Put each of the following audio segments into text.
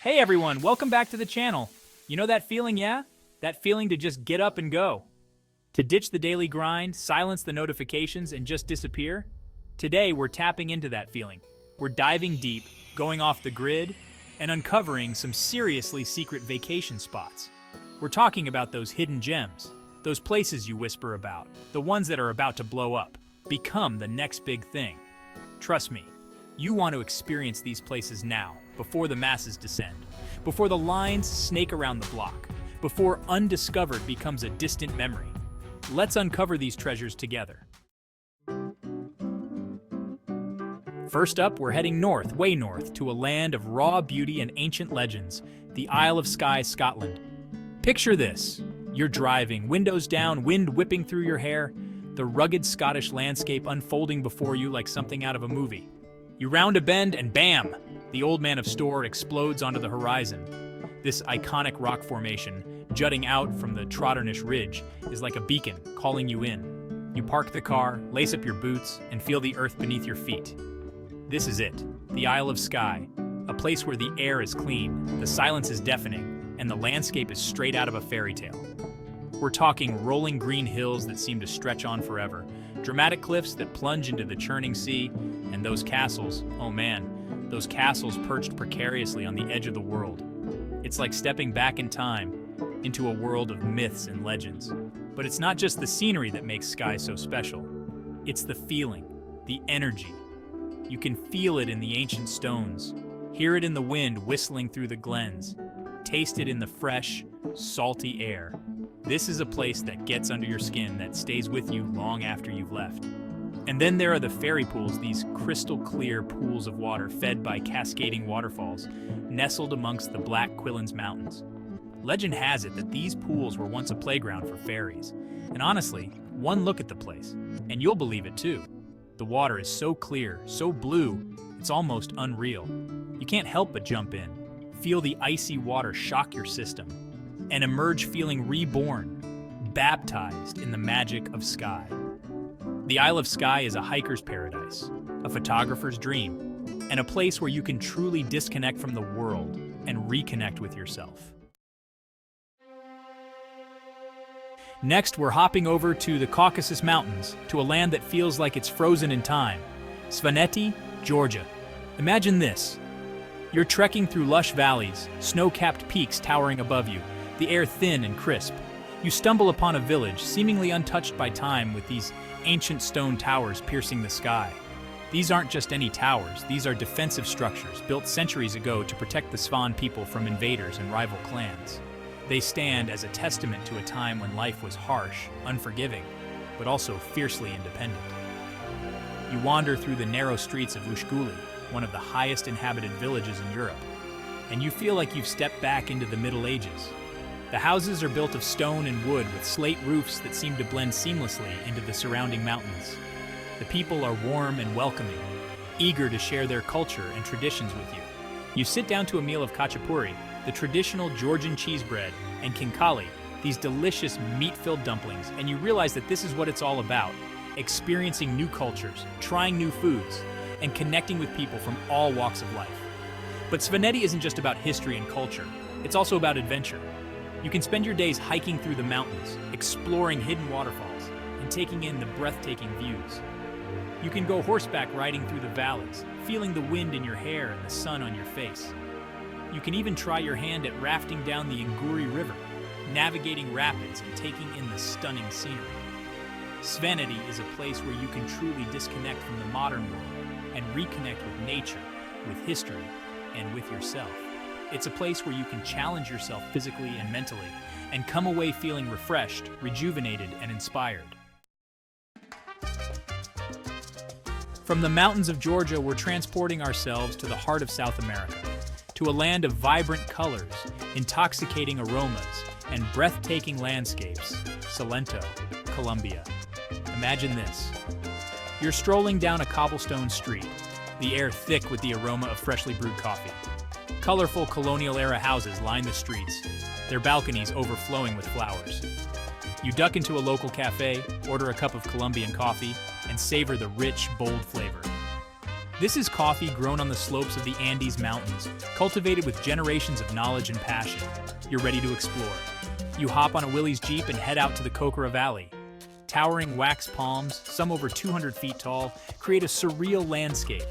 Hey everyone, welcome back to the channel. You know that feeling, yeah? That feeling to just get up and go. To ditch the daily grind, silence the notifications, and just disappear? Today, we're tapping into that feeling. We're diving deep, going off the grid, and uncovering some seriously secret vacation spots. We're talking about those hidden gems, those places you whisper about, the ones that are about to blow up, become the next big thing. Trust me, you want to experience these places now, before the masses descend, before the lines snake around the block, before undiscovered becomes a distant memory. Let's uncover these treasures together. First up, we're heading north, way north, to a land of raw beauty and ancient legends, the Isle of Skye, Scotland. Picture this. You're driving, windows down, wind whipping through your hair, the rugged Scottish landscape unfolding before you like something out of a movie. You round a bend and bam! The Old Man of Storr explodes onto the horizon. This iconic rock formation, jutting out from the Trotternish Ridge, is like a beacon calling you in. You park the car, lace up your boots, and feel the earth beneath your feet. This is it, the Isle of Skye, a place where the air is clean, the silence is deafening, and the landscape is straight out of a fairy tale. We're talking rolling green hills that seem to stretch on forever, dramatic cliffs that plunge into the churning sea, and those castles, oh man, those castles perched precariously on the edge of the world. It's like stepping back in time, into a world of myths and legends. But it's not just the scenery that makes Skye so special. It's the feeling, the energy. You can feel it in the ancient stones, hear it in the wind whistling through the glens, taste it in the fresh, salty air. This is a place that gets under your skin, that stays with you long after you've left. And then there are the fairy pools, these crystal clear pools of water fed by cascading waterfalls, nestled amongst the Black Quillins Mountains. Legend has it that these pools were once a playground for fairies. And honestly, one look at the place, and you'll believe it too. The water is so clear, so blue, it's almost unreal. You can't help but jump in, feel the icy water shock your system, and emerge feeling reborn, baptized in the magic of Skye. The Isle of Skye is a hiker's paradise, a photographer's dream, and a place where you can truly disconnect from the world and reconnect with yourself. Next, we're hopping over to the Caucasus Mountains, to a land that feels like it's frozen in time. Svaneti, Georgia. Imagine this. You're trekking through lush valleys, snow-capped peaks towering above you, the air thin and crisp. You stumble upon a village seemingly untouched by time, with these ancient stone towers piercing the sky. These aren't just any towers, these are defensive structures built centuries ago to protect the Svan people from invaders and rival clans. They stand as a testament to a time when life was harsh, unforgiving, but also fiercely independent. You wander through the narrow streets of Ushguli, one of the highest inhabited villages in Europe, and you feel like you've stepped back into the Middle Ages. The houses are built of stone and wood with slate roofs that seem to blend seamlessly into the surrounding mountains. The people are warm and welcoming, eager to share their culture and traditions with you. You sit down to a meal of khachapuri, the traditional Georgian cheese bread, and kinkali, these delicious meat-filled dumplings, and you realize that this is what it's all about, experiencing new cultures, trying new foods, and connecting with people from all walks of life. But Svaneti isn't just about history and culture, it's also about adventure. You can spend your days hiking through the mountains, exploring hidden waterfalls, and taking in the breathtaking views. You can go horseback riding through the valleys, feeling the wind in your hair and the sun on your face. You can even try your hand at rafting down the Nguri River, navigating rapids and taking in the stunning scenery. Svaneti is a place where you can truly disconnect from the modern world and reconnect with nature, with history, and with yourself. It's a place where you can challenge yourself physically and mentally and come away feeling refreshed, rejuvenated, and inspired. From the mountains of Georgia, we're transporting ourselves to the heart of South America, to a land of vibrant colors, intoxicating aromas, and breathtaking landscapes, Salento, Colombia. Imagine this. You're strolling down a cobblestone street, the air thick with the aroma of freshly brewed coffee. Colorful colonial-era houses line the streets, their balconies overflowing with flowers. You duck into a local cafe, order a cup of Colombian coffee, and savor the rich, bold flavor. This is coffee grown on the slopes of the Andes Mountains, cultivated with generations of knowledge and passion. You're ready to explore. You hop on a Willys Jeep and head out to the Cocora Valley. Towering wax palms, some over 200 feet tall, create a surreal landscape.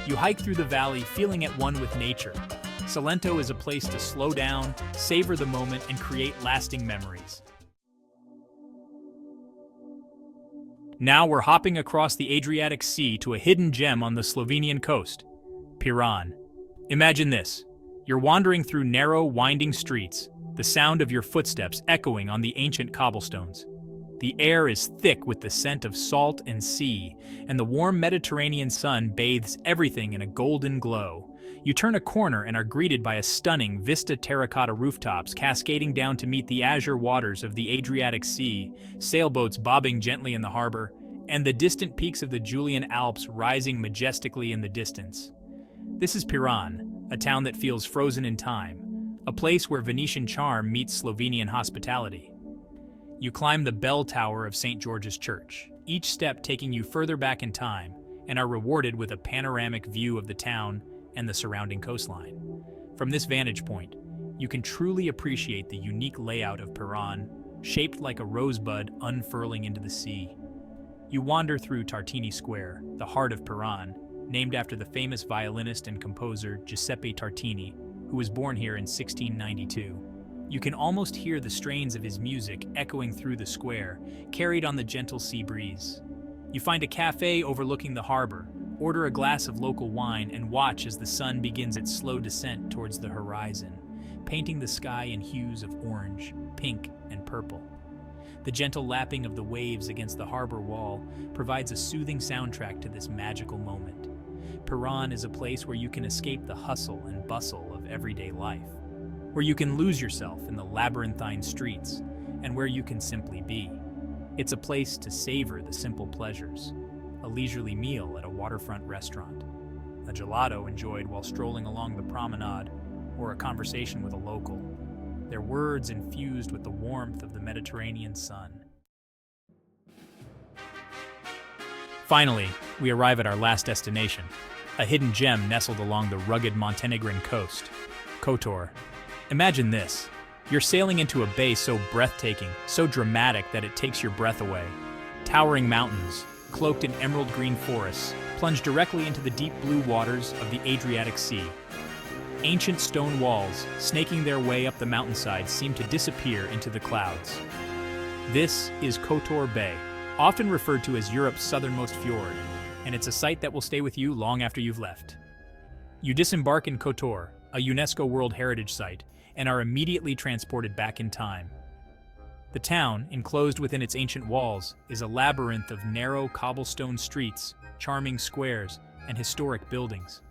You hike through the valley, feeling at one with nature. Salento is a place to slow down, savor the moment, and create lasting memories. Now we're hopping across the Adriatic Sea to a hidden gem on the Slovenian coast, Piran. Imagine this. You're wandering through narrow, winding streets, the sound of your footsteps echoing on the ancient cobblestones. The air is thick with the scent of salt and sea, and the warm Mediterranean sun bathes everything in a golden glow. You turn a corner and are greeted by a stunning vista terracotta rooftops cascading down to meet the azure waters of the Adriatic Sea, sailboats bobbing gently in the harbor, and the distant peaks of the Julian Alps rising majestically in the distance. This is Piran, a town that feels frozen in time, a place where Venetian charm meets Slovenian hospitality. You climb the bell tower of St. George's Church, each step taking you further back in time, and are rewarded with a panoramic view of the town and the surrounding coastline. From this vantage point, you can truly appreciate the unique layout of Piran, shaped like a rosebud unfurling into the sea. You wander through Tartini Square, the heart of Piran, named after the famous violinist and composer Giuseppe Tartini, who was born here in 1692. You can almost hear the strains of his music echoing through the square, carried on the gentle sea breeze. You find a cafe overlooking the harbor, order a glass of local wine, and watch as the sun begins its slow descent towards the horizon, painting the sky in hues of orange, pink, and purple. The gentle lapping of the waves against the harbor wall provides a soothing soundtrack to this magical moment. Piran is a place where you can escape the hustle and bustle of everyday life, where you can lose yourself in the labyrinthine streets, and where you can simply be. It's a place to savor the simple pleasures, a leisurely meal at a waterfront restaurant, a gelato enjoyed while strolling along the promenade, or a conversation with a local, their words infused with the warmth of the Mediterranean sun. Finally, we arrive at our last destination, a hidden gem nestled along the rugged Montenegrin coast, Kotor. Imagine this. You're sailing into a bay so breathtaking, so dramatic that it takes your breath away. Towering mountains, cloaked in emerald green forests, plunge directly into the deep blue waters of the Adriatic Sea. Ancient stone walls, snaking their way up the mountainside, seem to disappear into the clouds. This is Kotor Bay, often referred to as Europe's southernmost fjord, and it's a sight that will stay with you long after you've left. You disembark in Kotor, a UNESCO World Heritage Site, and are immediately transported back in time. The town, enclosed within its ancient walls, is a labyrinth of narrow cobblestone streets, charming squares, and historic buildings.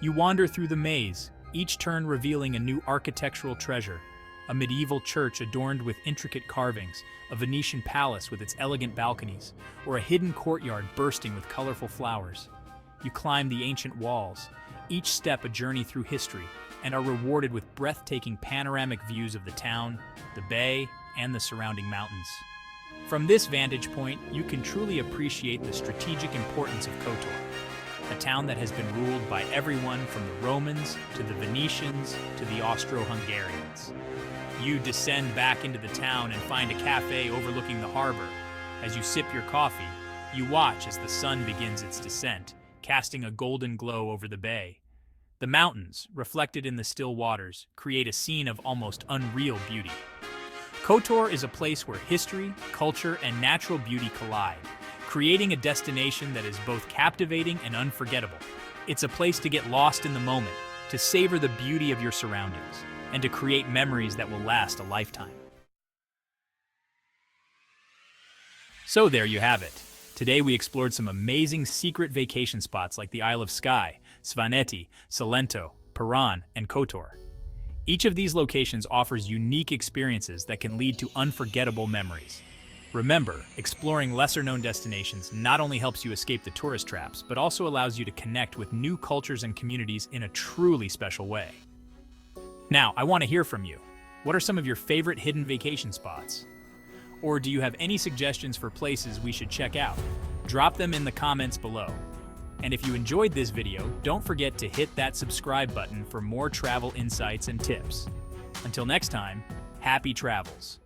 You wander through the maze, each turn revealing a new architectural treasure, a medieval church adorned with intricate carvings, a Venetian palace with its elegant balconies, or a hidden courtyard bursting with colorful flowers. You climb the ancient walls, each step a journey through history, and are rewarded with breathtaking panoramic views of the town, the bay, and the surrounding mountains. From this vantage point, you can truly appreciate the strategic importance of Kotor, a town that has been ruled by everyone from the Romans to the Venetians to the Austro-Hungarians. You descend back into the town and find a cafe overlooking the harbor. As you sip your coffee, you watch as the sun begins its descent, casting a golden glow over the bay. The mountains, reflected in the still waters, create a scene of almost unreal beauty. Kotor is a place where history, culture, and natural beauty collide, creating a destination that is both captivating and unforgettable. It's a place to get lost in the moment, to savor the beauty of your surroundings, and to create memories that will last a lifetime. So there you have it. Today we explored some amazing secret vacation spots like the Isle of Skye, Svaneti, Salento, Piran, and Kotor. Each of these locations offers unique experiences that can lead to unforgettable memories. Remember, exploring lesser-known destinations not only helps you escape the tourist traps, but also allows you to connect with new cultures and communities in a truly special way. Now, I want to hear from you. What are some of your favorite hidden vacation spots? Or do you have any suggestions for places we should check out? Drop them in the comments below. And if you enjoyed this video, don't forget to hit that subscribe button for more travel insights and tips. Until next time, happy travels.